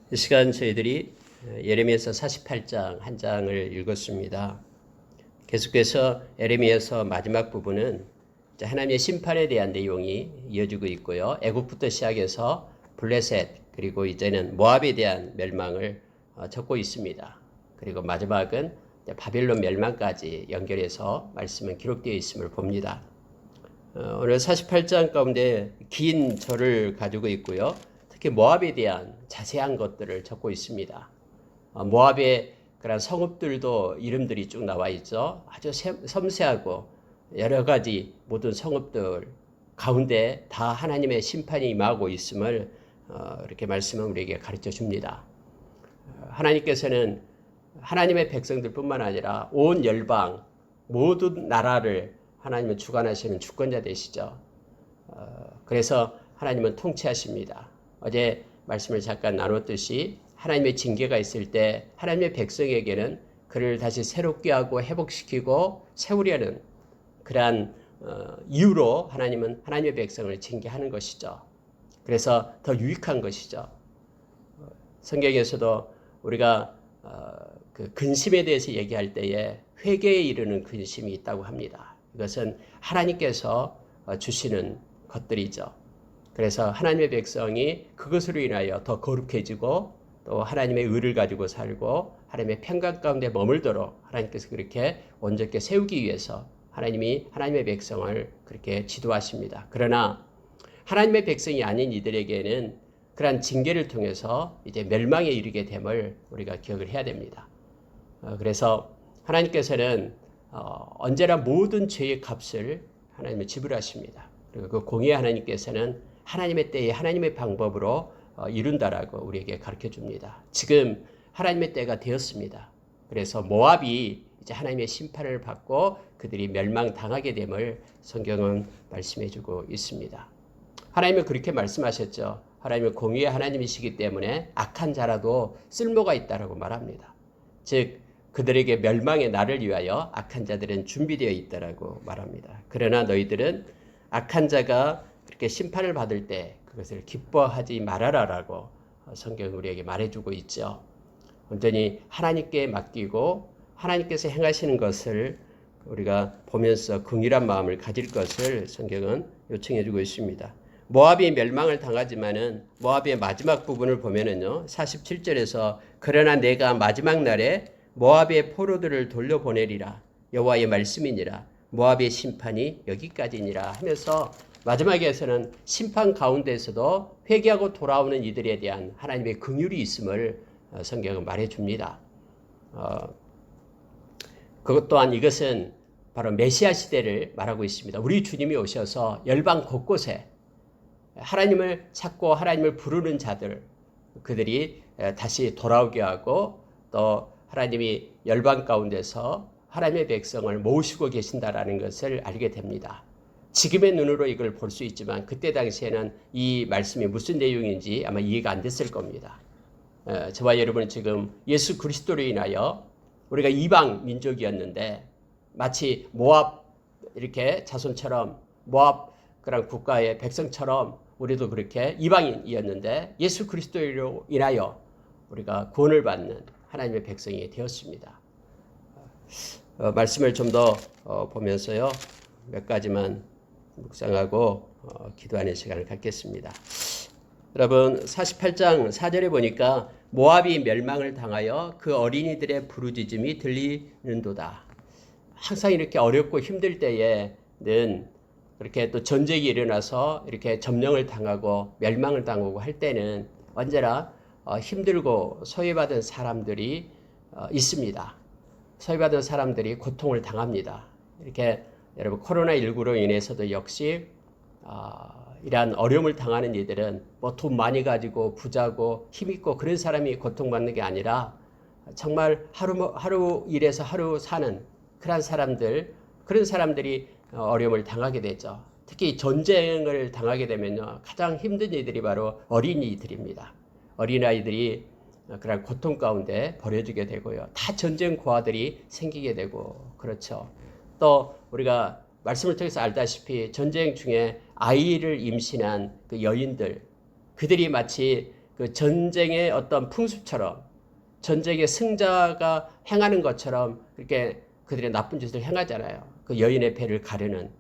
이 시간 저희들이 예레미야서 48장 한 장을 읽었습니다. 계속해서 예레미야서 마지막 부분은 하나님의 심판에 대한 내용이 이어지고 있고요. 애굽부터 시작해서 블레셋 그리고 이제는 모압에 대한 멸망을 적고 있습니다. 그리고 마지막은 바벨론 멸망까지 연결해서 말씀은 기록되어 있음을 봅니다. 오늘 48장 가운데 긴 절을 가지고 있고요. 특히 모압에 대한 자세한 것들을 적고 있습니다. 모압의 그런 성읍들도 이름들이 쭉 나와 있죠. 아주 섬세하고 여러 가지 모든 성읍들 가운데 다 하나님의 심판이 임하고 있음을 이렇게 말씀은 우리에게 가르쳐 줍니다. 하나님께서는 하나님의 백성들뿐만 아니라 온 열방 모든 나라를 하나님은 주관하시는 주권자 되시죠. 그래서 하나님은 통치하십니다. 어제 말씀을 잠깐 나눴듯이 하나님의 징계가 있을 때 하나님의 백성에게는 그를 다시 새롭게 하고 회복시키고 세우려는 그러한 이유로 하나님은 하나님의 백성을 징계하는 것이죠. 그래서 더 유익한 것이죠. 성경에서도 우리가 그 근심에 대해서 얘기할 때에 회개에 이르는 근심이 있다고 합니다. 이것은 하나님께서 주시는 것들이죠. 그래서 하나님의 백성이 그것으로 인하여 더 거룩해지고 또 하나님의 의를 가지고 살고 하나님의 평강 가운데 머물도록 하나님께서 그렇게 온전케 세우기 위해서 하나님이 하나님의 백성을 그렇게 지도하십니다. 그러나 하나님의 백성이 아닌 이들에게는 그러한 징계를 통해서 이제 멸망에 이르게 됨을 우리가 기억을 해야 됩니다. 그래서 하나님께서는 언제나 모든 죄의 값을 하나님은 지불하십니다. 그리고 그 공의의 하나님께서는 하나님의 때에 하나님의 방법으로 이룬다라고 우리에게 가르쳐 줍니다. 지금 하나님의 때가 되었습니다. 그래서 모압이 이제 하나님의 심판을 받고 그들이 멸망당하게 됨을 성경은 말씀해 주고 있습니다. 하나님은 그렇게 말씀하셨죠. 하나님은 공의의 하나님이시기 때문에 악한 자라도 쓸모가 있다라고 말합니다. 즉 그들에게 멸망의 날을 위하여 악한 자들은 준비되어 있다라고 말합니다. 그러나 너희들은 악한 자가 그렇게 심판을 받을 때 그것을 기뻐하지 말아라라고 성경은 우리에게 말해주고 있죠. 온전히 하나님께 맡기고 하나님께서 행하시는 것을 우리가 보면서 긍휼한 마음을 가질 것을 성경은 요청해주고 있습니다. 모압이 멸망을 당하지만은 모압의 마지막 부분을 보면은요 47절에서 그러나 내가 마지막 날에 모압의 포로들을 돌려보내리라 여호와의 말씀이니라 모압의 심판이 여기까지니라 하면서 마지막에서는 심판 가운데서도 회개하고 돌아오는 이들에 대한 하나님의 긍휼이 있음을 성경은 말해줍니다. 그것 또한 이것은 바로 메시아 시대를 말하고 있습니다. 우리 주님이 오셔서 열방 곳곳에 하나님을 찾고 하나님을 부르는 자들 그들이 다시 돌아오게 하고 또 하나님이 열방 가운데서 하나님의 백성을 모으시고 계신다라는 것을 알게 됩니다. 지금의 눈으로 이걸 볼 수 있지만 그때 당시에는 이 말씀이 무슨 내용인지 아마 이해가 안 됐을 겁니다. 저와 여러분은 지금 예수 그리스도로 인하여 우리가 이방 민족이었는데 마치 모압 이렇게 자손처럼 모압 그런 국가의 백성처럼 우리도 그렇게 이방인이었는데 예수 그리스도로 인하여 우리가 구원을 받는 하나님의 백성이 되었습니다. 말씀을 좀 더 보면서요 몇 가지만 묵상하고 기도하는 시간을 갖겠습니다. 여러분 48장 4절에 보니까 모압이 멸망을 당하여 그 어린이들의 부르짖음이 들리는도다. 항상 이렇게 어렵고 힘들 때에는 그렇게 또 전쟁이 일어나서 이렇게 점령을 당하고 멸망을 당하고 할 때는 언제나 힘들고 소외받은 사람들이 있습니다. 소외받은 사람들이 고통을 당합니다. 이렇게 여러분 코로나19로 인해서도 역시 이러한 어려움을 당하는 이들은 뭐 돈 많이 가지고 부자고 힘있고 그런 사람이 고통받는 게 아니라 정말 하루 일해서 하루 사는 그런 사람들이 어려움을 당하게 되죠. 특히 전쟁을 당하게 되면요 가장 힘든 이들이 바로 어린이들입니다. 어린아이들이 그런 고통 가운데 버려지게 되고요. 다 전쟁 고아들이 생기게 되고 그렇죠. 또 우리가 말씀을 통해서 알다시피 전쟁 중에 아이를 임신한 그 여인들 그들이 마치 그 전쟁의 어떤 풍습처럼 전쟁의 승자가 행하는 것처럼 그렇게 그들의 나쁜 짓을 행하잖아요. 그 여인의 배를 가르는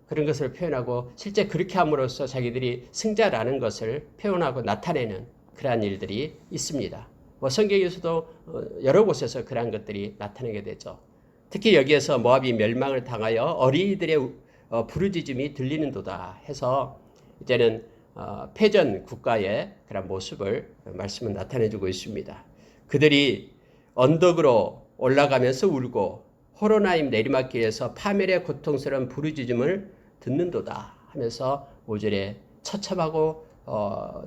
그런 것을 표현하고 실제 그렇게 함으로써 자기들이 승자라는 것을 표현하고 나타내는 그러한 일들이 있습니다. 뭐 성경에서도 여러 곳에서 그러한 것들이 나타나게 되죠. 특히 여기에서 모압이 멸망을 당하여 어린이들의 부르짖음이 들리는도다 해서 이제는 패전 국가의 그런 모습을 말씀은 나타내주고 있습니다. 그들이 언덕으로 올라가면서 울고 호로나임 내리막길에서 파멸의 고통스러운 부르짖음을 듣는도다 하면서 5절에 처참하고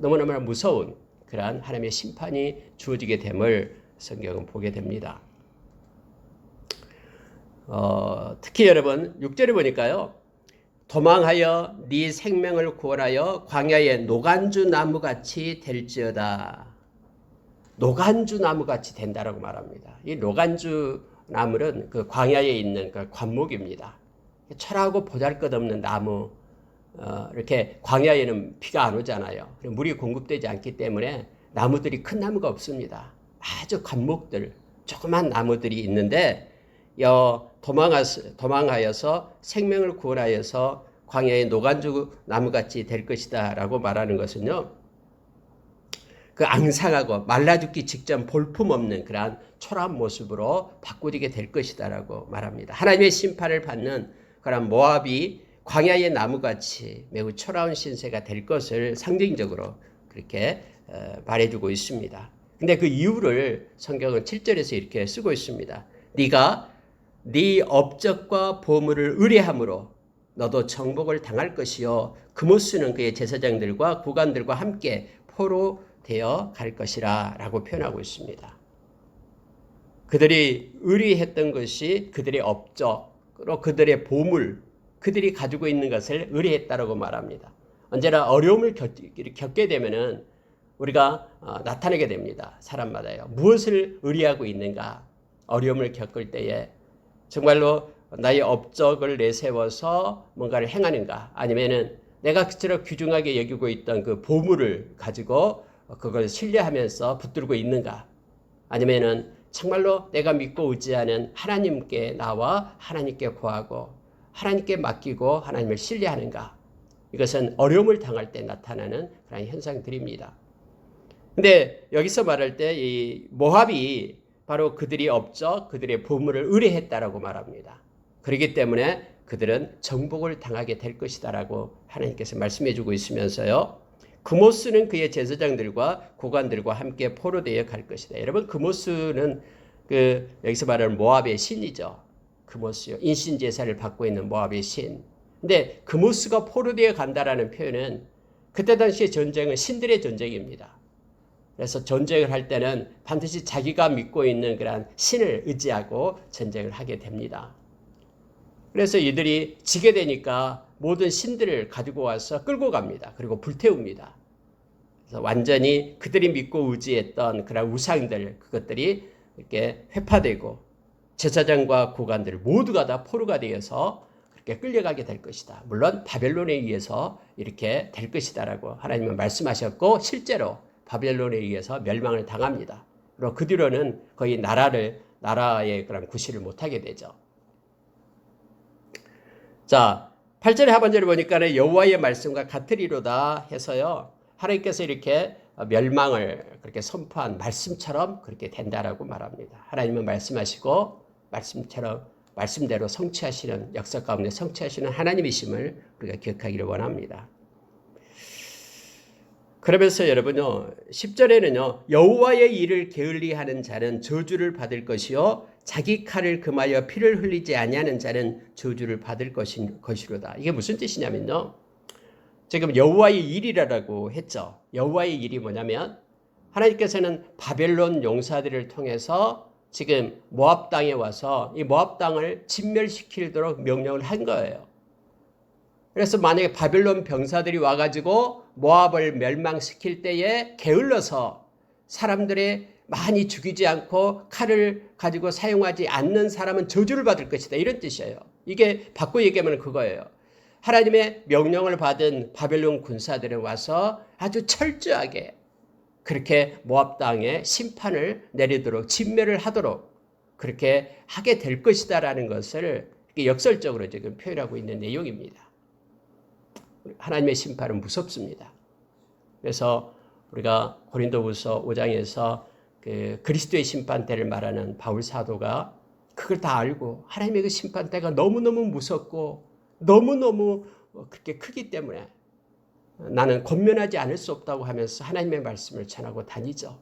너무너무 무서운 그러한 하나님의 심판이 주어지게 됨을 성경은 보게 됩니다. 특히 여러분 6절에 보니까요. 도망하여 네 생명을 구원하여 광야의 노간주 나무같이 될지어다. 노간주 나무같이 된다라고 말합니다. 이 노간주 나무는 그 광야에 있는 그 관목입니다. 철하고 보잘것없는 나무. 이렇게 광야에는 비가 안 오잖아요. 물이 공급되지 않기 때문에 나무들이 큰 나무가 없습니다. 아주 관목들, 조그만 나무들이 있는데 도망하여서 생명을 구원하여서 광야의 노간주 나무같이 될 것이다 라고 말하는 것은요. 그 앙상하고 말라 죽기 직전 볼품없는 그러한 초라한 모습으로 바꾸게 될 것이다 라고 말합니다. 하나님의 심판을 받는 그런 모압이 광야의 나무같이 매우 초라한 신세가 될 것을 상징적으로 그렇게 말해주고 있습니다. 근데 그 이유를 성경은 7절에서 이렇게 쓰고 있습니다. 네가 네 업적과 보물을 의뢰함으로 너도 정복을 당할 것이요 그모스는 그의 제사장들과 구관들과 함께 포로되어 갈 것이라 라고 표현하고 있습니다. 그들이 의뢰했던 것이 그들의 업적으로 그들의 보물, 그들이 가지고 있는 것을 의뢰했다라고 말합니다. 언제나 어려움을 겪게 되면은 우리가 나타내게 됩니다. 사람마다요. 무엇을 의뢰하고 있는가? 어려움을 겪을 때에 정말로 나의 업적을 내세워서 뭔가를 행하는가? 아니면은 내가 그처럼 귀중하게 여기고 있던 그 보물을 가지고 그걸 신뢰하면서 붙들고 있는가? 아니면은 정말로 내가 믿고 의지하는 하나님께 나와 하나님께 구하고 하나님께 맡기고 하나님을 신뢰하는가? 이것은 어려움을 당할 때 나타나는 그런 현상들입니다. 근데 여기서 말할 때 이 모압이 바로 그들이 업적, 그들의 보물을 의뢰했다라고 말합니다. 그렇기 때문에 그들은 정복을 당하게 될 것이다라고 하나님께서 말씀해주고 있으면서요. 그모스는 그의 제사장들과 고관들과 함께 포로되어 갈 것이다. 여러분 그모스는 여기서 말하는 모압의 신이죠. 그모스요. 인신 제사를 받고 있는 모압의 신. 근데 그모스가 포로되어 간다라는 표현은 그때 당시의 전쟁은 신들의 전쟁입니다. 그래서 전쟁을 할 때는 반드시 자기가 믿고 있는 그런 신을 의지하고 전쟁을 하게 됩니다. 그래서 이들이 지게 되니까 모든 신들을 가지고 와서 끌고 갑니다. 그리고 불태웁니다. 그래서 완전히 그들이 믿고 의지했던 그런 우상들, 그것들이 이렇게 회파되고 제사장과 고관들 모두가 다 포로가 되어서 그렇게 끌려가게 될 것이다. 물론 바벨론에 의해서 이렇게 될 것이다라고 하나님은 말씀하셨고 실제로 바벨론에 의해서 멸망을 당합니다. 그리고 그 뒤로는 거의 나라의 그런 구실을 못하게 되죠. 자, 8절의 하반절을 보니까 여호와의 말씀과 같으리로다 해서요. 하나님께서 이렇게 멸망을 그렇게 선포한 말씀처럼 그렇게 된다라고 말합니다. 하나님은 말씀하시고 말씀대로 성취하시는 역사 가운데 성취하시는 하나님이심을 우리가 기억하기를 원합니다. 그러면서 여러분요 10절에는요 여호와의 일을 게을리하는 자는 저주를 받을 것이요 자기 칼을 금하여 피를 흘리지 아니하는 자는 저주를 받을 것이로다. 이게 무슨 뜻이냐면요 지금 여호와의 일이라고 했죠. 여호와의 일이 뭐냐면 하나님께서는 바벨론 용사들을 통해서 지금 모압 땅에 와서 이 모압 땅을 진멸시키도록 명령을 한 거예요. 그래서 만약에 바벨론 병사들이 와가지고 모압을 멸망시킬 때에 게을러서 사람들이 많이 죽이지 않고 칼을 가지고 사용하지 않는 사람은 저주를 받을 것이다. 이런 뜻이에요. 이게 바꿔 얘기하면 그거예요. 하나님의 명령을 받은 바벨론 군사들은 와서 아주 철저하게 그렇게 모압 땅에 심판을 내리도록 진멸을 하도록 그렇게 하게 될 것이다라는 것을 역설적으로 지금 표현하고 있는 내용입니다. 하나님의 심판은 무섭습니다. 그래서 우리가 고린도후서 5장에서 그 그리스도의 심판대를 말하는 바울 사도가 그걸 다 알고 하나님의 그 심판대가 너무너무 무섭고 너무너무 그렇게 크기 때문에 나는 권면하지 않을 수 없다고 하면서 하나님의 말씀을 전하고 다니죠.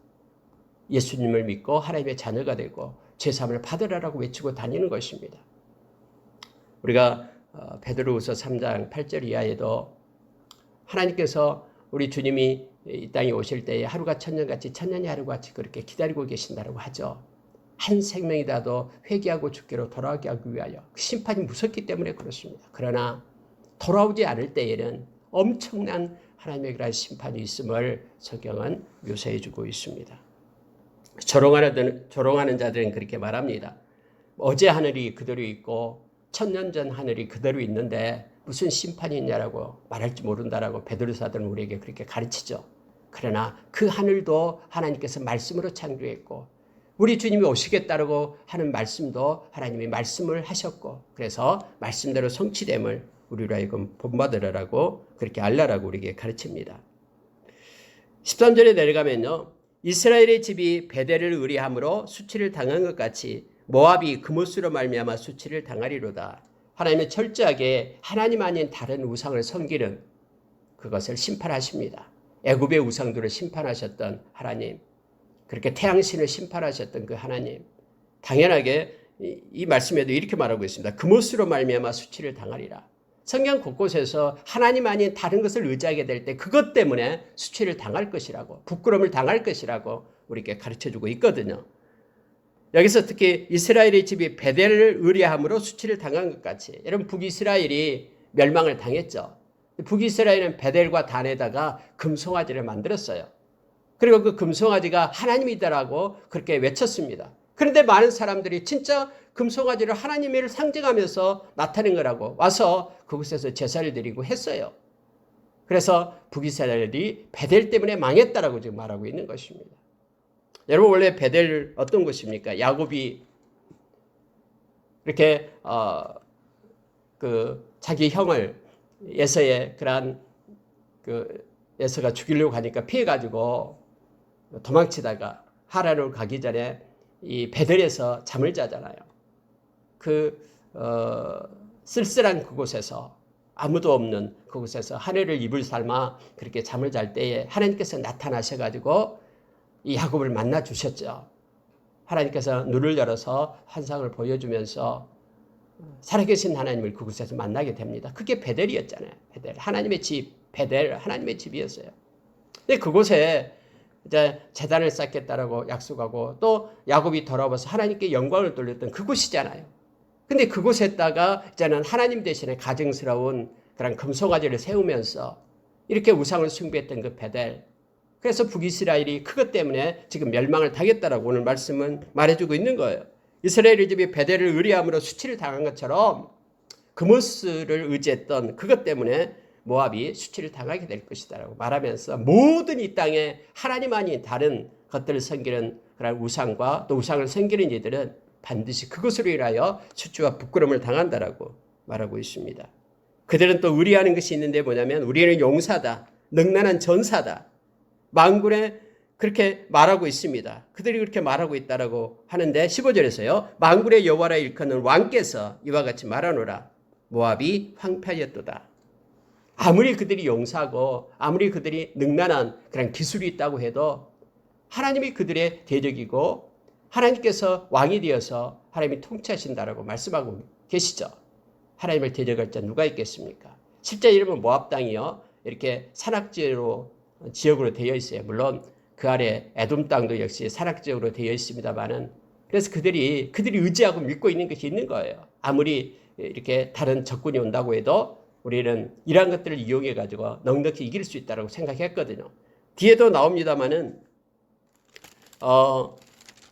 예수님을 믿고 하나님의 자녀가 되고 죄사함을 받으라라고 외치고 다니는 것입니다. 우리가 베드로후서 3장 8절 이하에도 하나님께서 우리 주님이 이 땅에 오실 때에 하루가 천년같이 천년이 하루같이 그렇게 기다리고 계신다고 하죠. 한 생명이라도 회개하고 주께로 돌아오게 하기 위하여 심판이 무섭기 때문에 그렇습니다. 그러나 돌아오지 않을 때에는 엄청난 하나님의 그런 심판이 있음을 성경은 묘사해 주고 있습니다. 조롱하는 자들은 그렇게 말합니다. 어제 하늘이 그대로 있고 천년 전 하늘이 그대로 있는데 무슨 심판이 있냐라고 말할 줄 모른다라고 베드로 사도는 우리에게 그렇게 가르치죠. 그러나 그 하늘도 하나님께서 말씀으로 창조했고 우리 주님이 오시겠다라고 하는 말씀도 하나님이 말씀을 하셨고 그래서 말씀대로 성취됨을 우리로 하여금 본받으라고 그렇게 알라라고 우리에게 가르칩니다. 13절에 내려가면요. 이스라엘의 집이 베델을 의뢰함으로 수치를 당한 것 같이 모압이 그못으로 말미암아 수치를 당하리로다. 하나님은 철저하게 하나님 아닌 다른 우상을 섬기는 그것을 심판하십니다. 애굽의 우상들을 심판하셨던 하나님, 그렇게 태양신을 심판하셨던 그 하나님, 당연하게 이 말씀에도 이렇게 말하고 있습니다. 그못으로 말미암아 수치를 당하리라. 성경 곳곳에서 하나님 아닌 다른 것을 의지하게 될 때 그것 때문에 수치를 당할 것이라고, 부끄러움을 당할 것이라고 우리에게 가르쳐주고 있거든요. 여기서 특히 이스라엘의 집이 베델을 의뢰함으로 수치를 당한 것 같이, 여러분 북이스라엘이 멸망을 당했죠. 북이스라엘은 베델과 단에다가 금송아지를 만들었어요. 그리고 그 금송아지가 하나님이다라고 그렇게 외쳤습니다. 그런데 많은 사람들이 진짜 금송아지를 하나님을 상징하면서 나타낸 거라고 와서 그곳에서 제사를 드리고 했어요. 그래서 북이스라엘이 베델 때문에 망했다라고 지금 말하고 있는 것입니다. 여러분 원래 베델 어떤 곳입니까? 야곱이 이렇게 그 자기 형을 에서의 그러한 그 에서가 죽이려고 하니까 피해가지고 도망치다가 하란으로 가기 전에 이 베델에서 잠을 자잖아요. 그 쓸쓸한 그곳에서 아무도 없는 그곳에서 하늘을 이불 삼아 그렇게 잠을 잘 때에 하나님께서 나타나셔가지고 이 야곱을 만나 주셨죠. 하나님께서 눈을 열어서 환상을 보여주면서 살아계신 하나님을 그곳에서 만나게 됩니다. 그게 베델이었잖아요. 베델 하나님의 집, 베델 하나님의 집이었어요. 근데 그곳에 이제 제단을 쌓겠다라고 약속하고 또 야곱이 돌아와서 하나님께 영광을 돌렸던 그곳이잖아요. 근데 그곳에다가 이제는 하나님 대신에 가증스러운 그런 금송아지를 세우면서 이렇게 우상을 숭배했던 그 베델. 그래서 북이스라엘이 그것 때문에 지금 멸망을 당했다라고 오늘 말씀은 말해주고 있는 거예요. 이스라엘의 집이 베델을 의뢰함으로 수치를 당한 것처럼 그모스를 의지했던 그것 때문에 모압이 수치를 당하게 될 것이다라고 말하면서 모든 이 땅에 하나님 아닌 다른 것들을 섬기는 그런 우상과 또 우상을 섬기는 이들은 반드시 그것으로 인하여 수치와 부끄러움을 당한다라고 말하고 있습니다. 그들은 또 의뢰하는 것이 있는데 뭐냐면 우리는 용사다, 능란한 전사다, 만군에 그렇게 말하고 있습니다. 그들이 그렇게 말하고 있다라고 하는데 15절에서요. 만군의 여호와라 일컫는 왕께서 이와 같이 말하노라. 모압이 황폐하였도다. 아무리 그들이 용사고 아무리 그들이 능란한 그런 기술이 있다고 해도 하나님이 그들의 대적이고 하나님께서 왕이 되어서 하나님이 통치하신다라고 말씀하고 계시죠. 하나님을 대적할 자 누가 있겠습니까? 실제 이러면 모압 땅이요. 이렇게 산악지로 지역으로 되어 있어요. 물론 그 아래 에돔 땅도 역시 산악지역으로 되어 있습니다만은 그래서 그들이 의지하고 믿고 있는 것이 있는 거예요. 아무리 이렇게 다른 적군이 온다고 해도 우리는 이러한 것들을 이용해 가지고 넉넉히 이길 수 있다고 생각했거든요. 뒤에도 나옵니다만은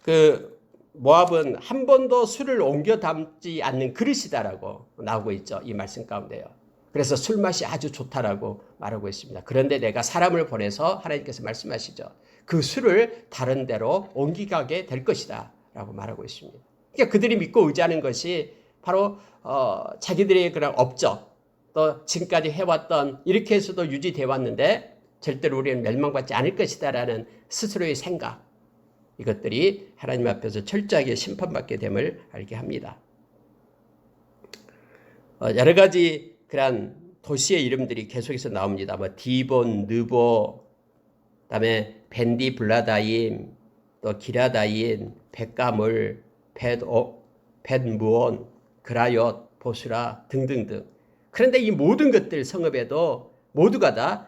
그 모압은 한 번도 술을 옮겨 담지 않는 그릇이다라고 나오고 있죠. 이 말씀 가운데요. 그래서 술맛이 아주 좋다라고 말하고 있습니다. 그런데 내가 사람을 보내서 하나님께서 말씀하시죠. 그 술을 다른 데로 옮기게 될 것이다 라고 말하고 있습니다. 그러니까 그들이 믿고 의지하는 것이 바로 자기들의 그런 업적, 또 지금까지 해왔던 이렇게 해서도 유지되어 왔는데 절대로 우리는 멸망받지 않을 것이다 라는 스스로의 생각, 이것들이 하나님 앞에서 철저하게 심판받게 됨을 알게 합니다. 여러 가지 그런 도시의 이름들이 계속해서 나옵니다. 뭐 디본, 느보, 그다음에 벤디 블라다임, 또 기라다인, 벳가물, 벳무온, 그라옅, 보스라 등등등. 그런데 이 모든 것들 성읍에도 모두가 다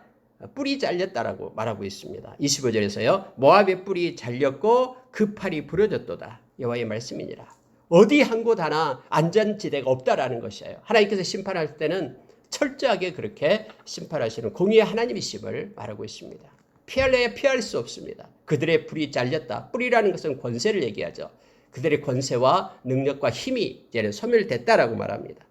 뿔이 잘렸다라고 말하고 있습니다. 25절에서요. 모압의 뿔이 잘렸고 그 팔이 부러졌도다. 여호와의 말씀이니라. 어디 한 곳 하나 안전지대가 없다라는 것이에요. 하나님께서 심판할 때는 철저하게 그렇게 심판하시는 공의의 하나님이심을 말하고 있습니다. 피할래야 피할 수 없습니다. 그들의 뿔이 잘렸다. 뿔이라는 것은 권세를 얘기하죠. 그들의 권세와 능력과 힘이 이제는 소멸됐다라고 말합니다.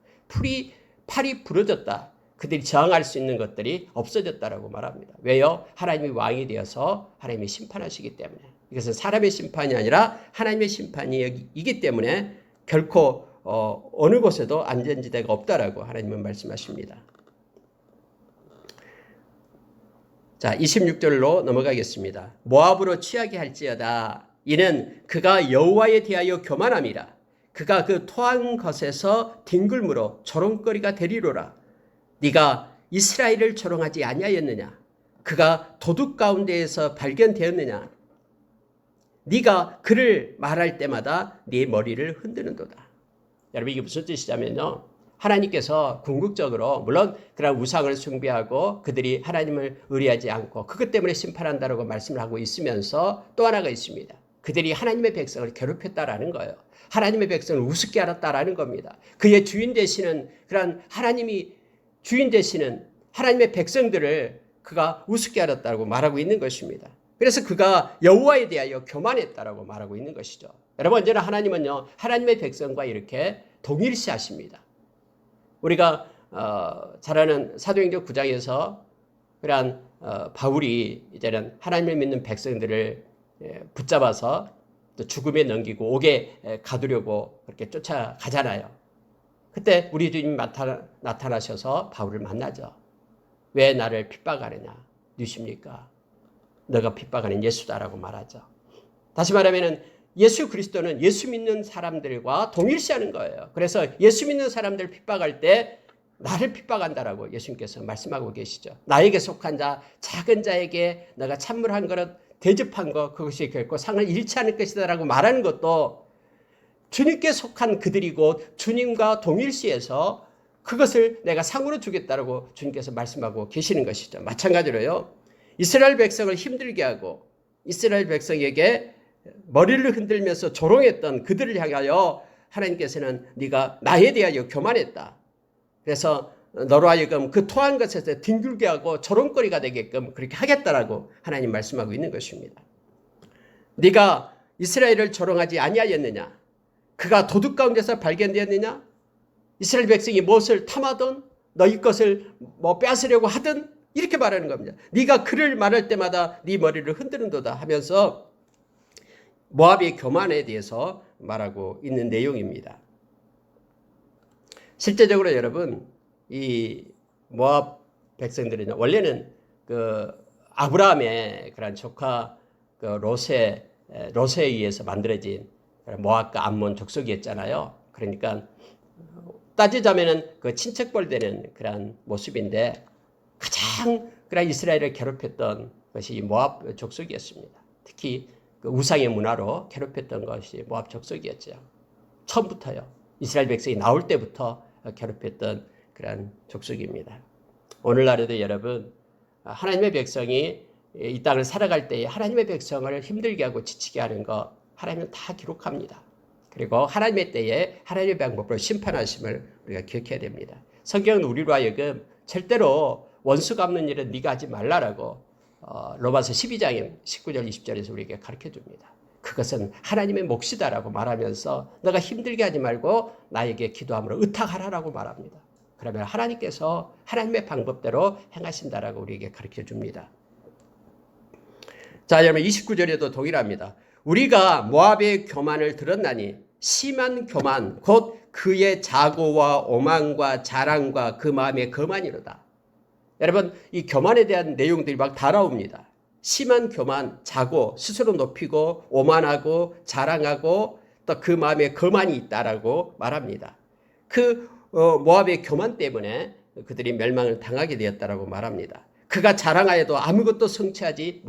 팔이 부러졌다. 그들이 저항할 수 있는 것들이 없어졌다라고 말합니다. 왜요? 하나님이 왕이 되어서 하나님이 심판하시기 때문에. 이것은 사람의 심판이 아니라 하나님의 심판이기 때문에 결코 어느 곳에도 안전지대가 없다라고 하나님은 말씀하십니다. 자, 26절로 넘어가겠습니다. 모압으로 취하게 할지어다. 이는 그가 여호와에 대하여 교만함이라. 그가 그 토한 것에서 뒹굴므로 조롱거리가 되리로라. 네가 이스라엘을 조롱하지 아니하였느냐? 그가 도둑 가운데에서 발견되었느냐? 네가 그를 말할 때마다 네 머리를 흔드는도다. 여러분, 이게 무슨 뜻이냐면요. 하나님께서 궁극적으로 물론 그런 우상을 숭배하고 그들이 하나님을 의뢰하지 않고 그것 때문에 심판한다라고 말씀을 하고 있으면서 또 하나가 있습니다. 그들이 하나님의 백성을 괴롭혔다라는 거예요. 하나님의 백성을 우습게 알았다라는 겁니다. 그의 주인 되시는 그런 하나님이 주인 되시는 하나님의 백성들을 그가 우습게 알았다고 말하고 있는 것입니다. 그래서 그가 여호와에 대하여 교만했다라고 말하고 있는 것이죠. 여러분, 언제나 하나님은요, 하나님의 백성과 이렇게 동일시하십니다. 우리가 잘 아는 사도행전 9장에서 그러한 바울이 이제는 하나님을 믿는 백성들을 붙잡아서 또 죽음에 넘기고 옥에 가두려고 그렇게 쫓아가잖아요. 그때 우리 주님이 나타나셔서 바울을 만나죠. 왜 나를 핍박하느냐? 누십니까? 너가 핍박하는 예수다라고 말하죠. 다시 말하면 예수 그리스도는 예수 믿는 사람들과 동일시하는 거예요. 그래서 예수 믿는 사람들 핍박할 때 나를 핍박한다라고 예수님께서 말씀하고 계시죠. 나에게 속한 자, 작은 자에게 내가 찬물 한 그릇 대접한 것, 그것이 결코 상을 잃지 않을 것이다라고 말하는 것도 주님께 속한 그들이고 주님과 동일시해서 그것을 내가 상으로 주겠다라고 주님께서 말씀하고 계시는 것이죠. 마찬가지로요. 이스라엘 백성을 힘들게 하고 이스라엘 백성에게 머리를 흔들면서 조롱했던 그들을 향하여 하나님께서는 네가 나에 대하여 교만했다. 그래서 너로 하여금 그 토한 것에서 뒹굴게 하고 조롱거리가 되게끔 그렇게 하겠다라고 하나님 말씀하고 있는 것입니다. 네가 이스라엘을 조롱하지 아니하였느냐? 그가 도둑 가운데서 발견되었느냐? 이스라엘 백성이 무엇을 탐하든 너희 것을 빼앗으려고 하든 이렇게 말하는 겁니다. 네가 그를 말할 때마다 네 머리를 흔드는도다 하면서 모압의 교만에 대해서 말하고 있는 내용입니다. 실제적으로 여러분, 이 모압 백성들은 원래는 그 아브라함의 그런 조카 그 롯에 의해서 만들어진 모압과 암몬 족속이었잖아요. 그러니까 따지자면은 그 친척벌 되는 그런 모습인데 가장 그런 이스라엘을 괴롭혔던 것이 모압 족속이었습니다. 특히 그 우상의 문화로 괴롭혔던 것이 모압 족속이었죠. 처음부터요. 이스라엘 백성이 나올 때부터 괴롭혔던 그런 족속입니다. 오늘날에도 여러분, 하나님의 백성이 이 땅을 살아갈 때에 하나님의 백성을 힘들게 하고 지치게 하는 것 하나님은 다 기록합니다. 그리고 하나님의 때에 하나님의 방법으로 심판하심을 우리가 기억해야 됩니다. 성경은 우리로 하여금 절대로 원수 갚는 일은 네가 하지 말라라고 로마서 12장 19절 20절에서 우리에게 가르쳐줍니다. 그것은 하나님의 몫이다라고 말하면서 너가 힘들게 하지 말고 나에게 기도함으로 의탁하라라고 말합니다. 그러면 하나님께서 하나님의 방법대로 행하신다라고 우리에게 가르쳐 줍니다. 자, 여러분 29절에도 동일합니다. 우리가 모압의 교만을 들었나니 심한 교만 곧 그의 자고와 오만과 자랑과 그 마음의 거만이로다. 여러분 이 교만에 대한 내용들이 막 다 나옵니다. 심한 교만, 자고, 스스로 높이고 오만하고 자랑하고 또 그 마음에 거만이 있다라고 말합니다. 그 모압의 교만 때문에 그들이 멸망을 당하게 되었다라고 말합니다. 그가 자랑하여도 아무것도 성취하지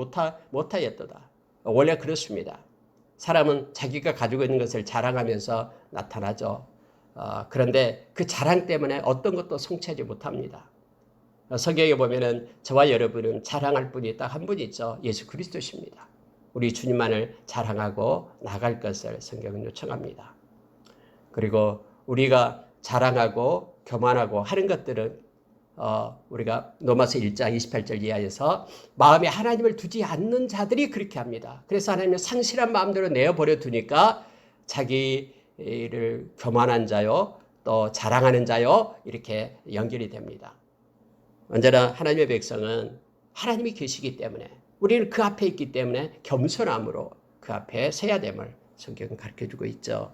못하였도다. 원래 그렇습니다. 사람은 자기가 가지고 있는 것을 자랑하면서 나타나죠. 그런데 그 자랑 때문에 어떤 것도 성취하지 못합니다. 성경에 보면은 저와 여러분은 자랑할 분이 딱 한 분이 있죠. 예수 그리스도십니다. 우리 주님만을 자랑하고 나갈 것을 성경은 요청합니다. 그리고 우리가 자랑하고 교만하고 하는 것들은 우리가 로마서 1장 28절 이하에서 마음에 하나님을 두지 않는 자들이 그렇게 합니다. 그래서 하나님은 상실한 마음대로 내어버려 두니까 자기를 교만한 자요 또 자랑하는 자요 이렇게 연결이 됩니다. 언제나 하나님의 백성은 하나님이 계시기 때문에 우리는 그 앞에 있기 때문에 겸손함으로 그 앞에 서야 됨을 성경은 가르쳐주고 있죠.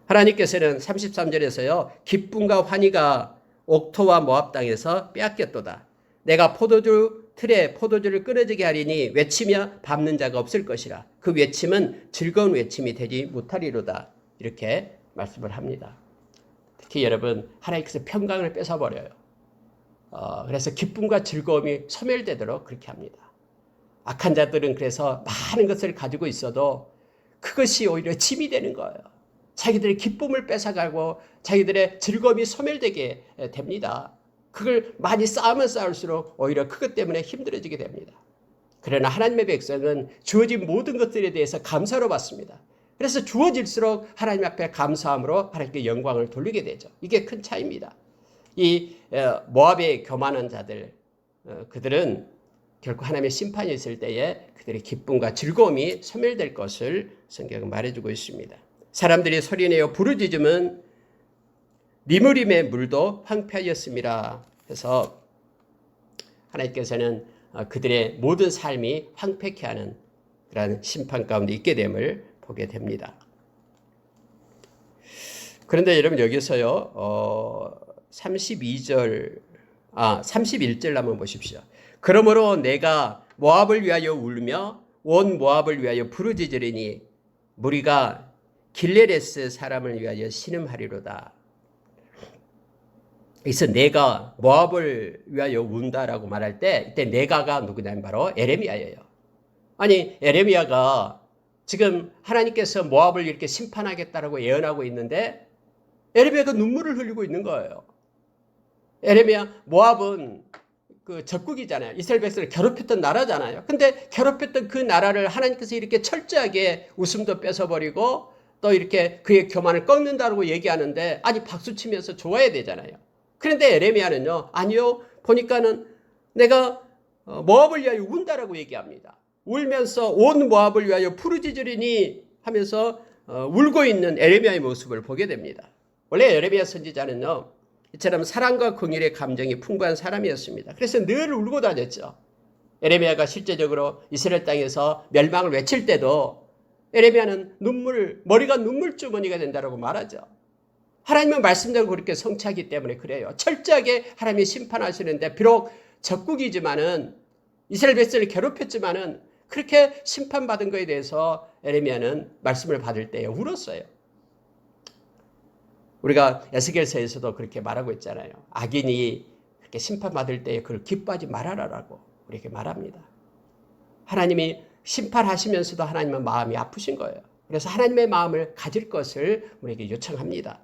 하나님께서는 33절에서요. 기쁨과 환희가 옥토와 모압 땅에서 빼앗겼도다. 내가 포도주 틀에 포도주를 끊어지게 하리니 외치며 밟는 자가 없을 것이라. 그 외침은 즐거운 외침이 되지 못하리로다. 이렇게 말씀을 합니다. 특히 여러분 하나님께서 평강을 뺏어버려요. 그래서 기쁨과 즐거움이 소멸되도록 그렇게 합니다. 악한 자들은 그래서 많은 것을 가지고 있어도 그것이 오히려 짐이 되는 거예요. 자기들의 기쁨을 뺏어가고 자기들의 즐거움이 소멸되게 됩니다. 그걸 많이 쌓으면 쌓을수록 오히려 그것 때문에 힘들어지게 됩니다. 그러나 하나님의 백성은 주어진 모든 것들에 대해서 감사로 받습니다. 그래서 주어질수록 하나님 앞에 감사함으로 하나님께 영광을 돌리게 되죠. 이게 큰 차이입니다. 이 모압의 교만한 자들 그들은 결코 하나님의 심판이 있을 때에 그들의 기쁨과 즐거움이 소멸될 것을 성경은 말해주고 있습니다. 사람들이 소리내어 부르짖음은 니무림의 물도 황폐하였음이라 해서 하나님께서는 그들의 모든 삶이 황폐케 하는 그런 심판 가운데 있게 됨을 보게 됩니다. 그런데 여러분 여기서요 31절 한번 보십시오. 그러므로 내가 모압을 위하여 울며 온 모압을 위하여 부르짖으리니 무리가 길레레스 사람을 위하여 신음하리로다. 그래서 내가 모압을 위하여 운다라고 말할 때 이때 내가가 누구냐면 바로 에레미야예요. 아니 에레미야가 지금 하나님께서 모압을 이렇게 심판하겠다라고 예언하고 있는데 에레미야가 눈물을 흘리고 있는 거예요. 에레미야 모압은 그 적국이잖아요. 이스라엘 백성을 괴롭혔던 나라잖아요. 근데 괴롭혔던 그 나라를 하나님께서 이렇게 철저하게 웃음도 뺏어버리고 또 이렇게 그의 교만을 꺾는다고 얘기하는데 아니 박수치면서 좋아야 되잖아요. 그런데 에레미야는요. 아니요. 보니까는 내가 모압을 위하여 운다라고 얘기합니다. 울면서 온 모압을 위하여 부르짖으리니 하면서 울고 있는 에레미야의 모습을 보게 됩니다. 원래 에레미야 선지자는요. 이처럼 사랑과 긍휼의 감정이 풍부한 사람이었습니다. 그래서 늘 울고 다녔죠. 에레미야가 실제적으로 이스라엘 땅에서 멸망을 외칠 때도 에레미야는 머리가 눈물 주머니가 된다고 말하죠. 하나님의 말씀대로 그렇게 성취하기 때문에 그래요. 철저하게 하나님이 심판하시는데 비록 적국이지만은 이스라엘 백성을 괴롭혔지만은 그렇게 심판받은 것에 대해서 에레미야는 말씀을 받을 때 울었어요. 우리가 에스겔서에서도 그렇게 말하고 있잖아요. 악인이 그렇게 심판받을 때에 그걸 기뻐하지 말아라라고 우리에게 말합니다. 하나님이 심판하시면서도 하나님은 마음이 아프신 거예요. 그래서 하나님의 마음을 가질 것을 우리에게 요청합니다.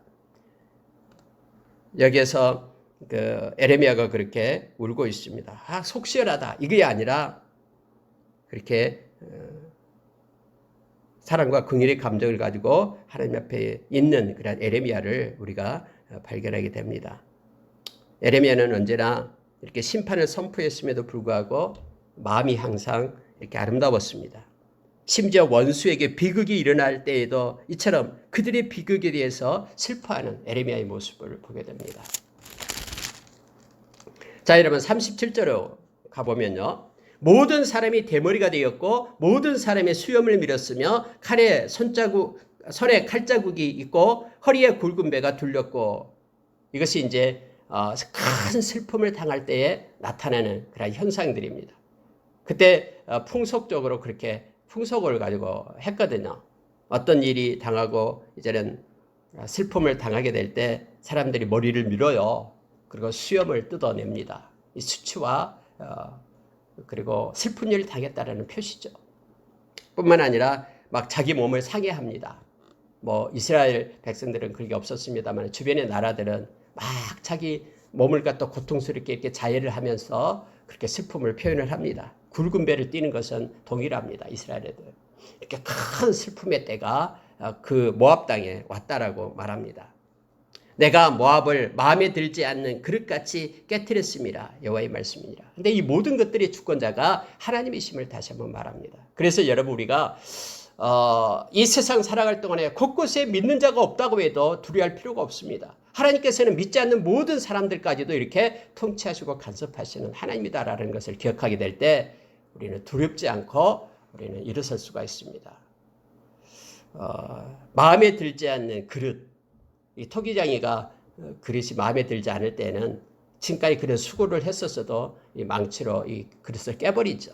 여기에서 그 에레미야가 그렇게 울고 있습니다. 속 시원하다 이게 아니라 그렇게 사랑과 긍휼의 감정을 가지고 하나님 앞에 있는 그런 에레미야를 우리가 발견하게 됩니다. 에레미야는 언제나 이렇게 심판을 선포했음에도 불구하고 마음이 항상 이렇게 아름다웠습니다. 심지어 원수에게 비극이 일어날 때에도 이처럼 그들의 비극에 대해서 슬퍼하는 에레미야의 모습을 보게 됩니다. 자, 여러분 37절로 가보면요. 모든 사람이 대머리가 되었고 모든 사람의 수염을 밀었으며 손에 칼자국이 있고 허리에 굵은 배가 둘렸고 이것이 이제 큰 슬픔을 당할 때에 나타나는 그런 현상들입니다. 그때 풍속적으로 그렇게 풍속을 가지고 했거든요. 어떤 일이 당하고 이제는 슬픔을 당하게 될 때 사람들이 머리를 밀어요. 그리고 수염을 뜯어냅니다. 이 수치와 그리고 슬픈 일을 당했다라는 표시죠. 뿐만 아니라 막 자기 몸을 상해합니다. 뭐 이스라엘 백성들은 그런 게 없었습니다만 주변의 나라들은 막 자기 몸을 갖다 고통스럽게 이렇게 자해를 하면서 그렇게 슬픔을 표현을 합니다. 굵은 배를 띠는 것은 동일합니다. 이스라엘 애들. 이렇게 큰 슬픔의 때가 그 모압 땅에 왔다라고 말합니다. 내가 모압을 마음에 들지 않는 그릇같이 깨뜨렸습니다. 여호와의 말씀이니라. 근데 이 모든 것들의 주권자가 하나님이심을 다시 한번 말합니다. 그래서 여러분 우리가 이 세상 살아갈 동안에 곳곳에 믿는 자가 없다고 해도 두려워할 필요가 없습니다. 하나님께서는 믿지 않는 모든 사람들까지도 이렇게 통치하시고 간섭하시는 하나님이다라는 것을 기억하게 될 때 우리는 두렵지 않고 우리는 일어설 수가 있습니다. 마음에 들지 않는 그릇, 이 토기장이가 그릇이 마음에 들지 않을 때는 지금까지 그런 수고를 했었어도 이 망치로 이 그릇을 깨버리죠.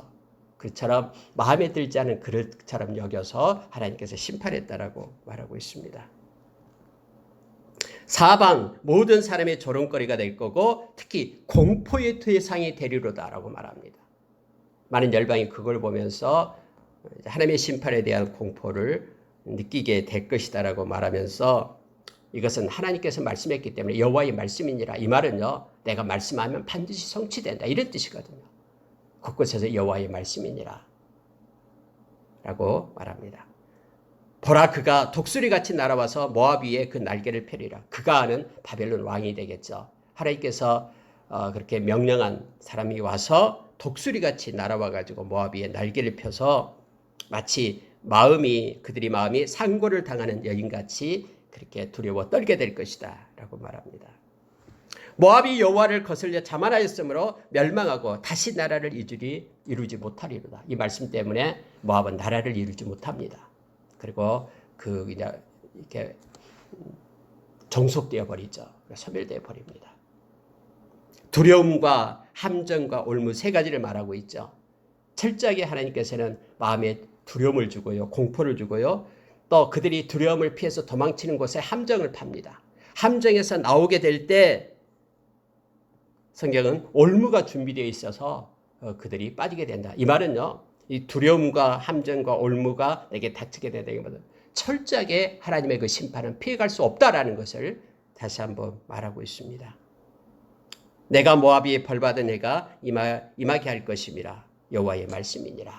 그처럼 마음에 들지 않은 그릇처럼 여겨서 하나님께서 심판했다라고 말하고 있습니다. 사방 모든 사람의 조롱거리가 될 거고 특히 공포의 대상이 되리로다라고 말합니다. 많은 열방이 그걸 보면서 하나님의 심판에 대한 공포를 느끼게 될 것이다라고 말하면서 이것은 하나님께서 말씀했기 때문에 여호와의 말씀이니라. 이 말은요, 내가 말씀하면 반드시 성취된다 이런 뜻이거든요. 곳곳에서 여호와의 말씀이니라 라고 말합니다. 보라, 그가 독수리같이 날아와서 모압 위에 그 날개를 펴리라. 그가 아는 바벨론 왕이 되겠죠. 하나님께서 그렇게 명령한 사람이 와서 독수리같이 날아와가지고 모압 위에 날개를 펴서 마치 그들이 마음이 상고를 당하는 여인같이 그렇게 두려워 떨게 될 것이다 라고 말합니다. 모압이 여호와를 거슬려 자만하였으므로 멸망하고 다시 나라를 이루지 못하리로다. 이 말씀 때문에 모압은 나라를 이루지 못합니다. 그리고 이렇게 종속되어 버리죠. 소멸되어 버립니다. 두려움과 함정과 올무 세 가지를 말하고 있죠. 철저하게 하나님께서는 마음에 두려움을 주고요, 공포를 주고요, 또 그들이 두려움을 피해서 도망치는 곳에 함정을 팝니다. 함정에서 나오게 될 때 성경은 올무가 준비되어 있어서 그들이 빠지게 된다. 이 말은요, 이 두려움과 함정과 올무가 내게 닥치게 되다기보다 철저하게 하나님의 그 심판은 피해갈 수 없다라는 것을 다시 한번 말하고 있습니다. 내가 모압이 벌받은 해가 임하게 할 것임이라 여호와의 말씀이니라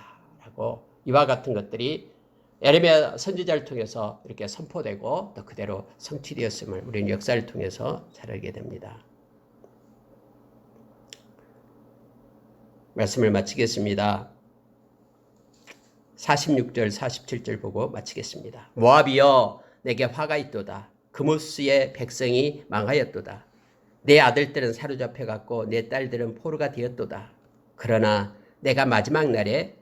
라고 이와 같은 것들이 예레미야 선지자를 통해서 이렇게 선포되고 또 그대로 성취되었음을 우리는 역사를 통해서 잘 알게 됩니다. 말씀을 마치겠습니다. 46절 47절 보고 마치겠습니다. 모압이여 내게 화가 있도다. 그모스의 백성이 망하였도다. 내 아들들은 사로잡혀갔고 내 딸들은 포로가 되었도다. 그러나 내가 마지막 날에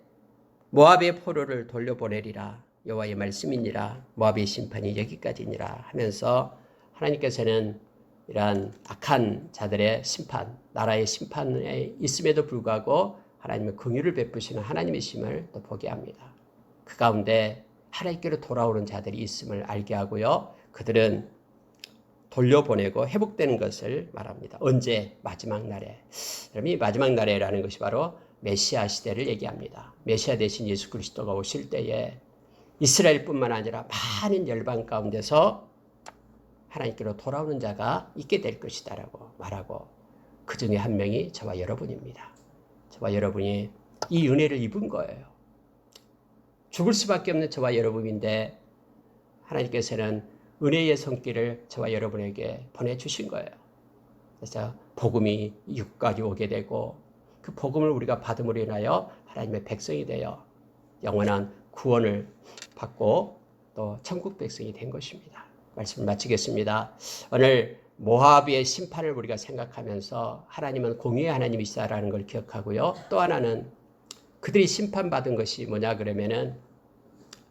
모압의 포로를 돌려보내리라. 여호와의 말씀이니라. 모압의 심판이 여기까지니라 하면서 하나님께서는 이러한 악한 자들의 심판, 나라의 심판에 있음에도 불구하고 하나님의 긍휼을 베푸시는 하나님이심을 또 보게 합니다. 그 가운데 하나님께로 돌아오는 자들이 있음을 알게 하고요. 그들은 돌려보내고 회복되는 것을 말합니다. 언제? 마지막 날에. 그럼 이 마지막 날에라는 것이 바로 메시아 시대를 얘기합니다. 메시아 대신 예수 그리스도가 오실 때에 이스라엘뿐만 아니라 많은 열방 가운데서 하나님께로 돌아오는 자가 있게 될 것이다라고 말하고 그 중에 한 명이 저와 여러분입니다. 저와 여러분이 이 은혜를 입은 거예요. 죽을 수밖에 없는 저와 여러분인데 하나님께서는 은혜의 손길을 저와 여러분에게 보내주신 거예요. 그래서 복음이 육까지 오게 되고 그 복음을 우리가 받음으로 인하여 하나님의 백성이 되어 영원한 구원을 받고 또 천국 백성이 된 것입니다. 말씀을 마치겠습니다. 오늘 모압의 심판을 우리가 생각하면서 하나님은 공의의 하나님이시다라는 걸 기억하고요. 또 하나는 그들이 심판받은 것이 뭐냐 그러면은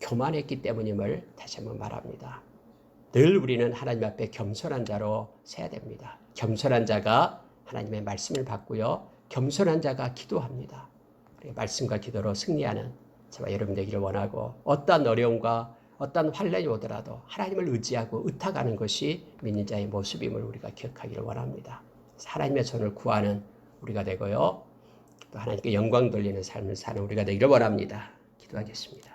교만했기 때문임을 다시 한번 말합니다. 늘 우리는 하나님 앞에 겸손한 자로 서야 됩니다. 겸손한 자가 하나님의 말씀을 받고요. 겸손한 자가 기도합니다. 말씀과 기도로 승리하는 저와 여러분 되기를 원하고 어떤 어려움과 어떤 환난이 오더라도 하나님을 의지하고 의탁하는 것이 믿는 자의 모습임을 우리가 기억하기를 원합니다. 하나님의 손을 구하는 우리가 되고요. 또 하나님께 영광 돌리는 삶을 사는 우리가 되기를 원합니다. 기도하겠습니다.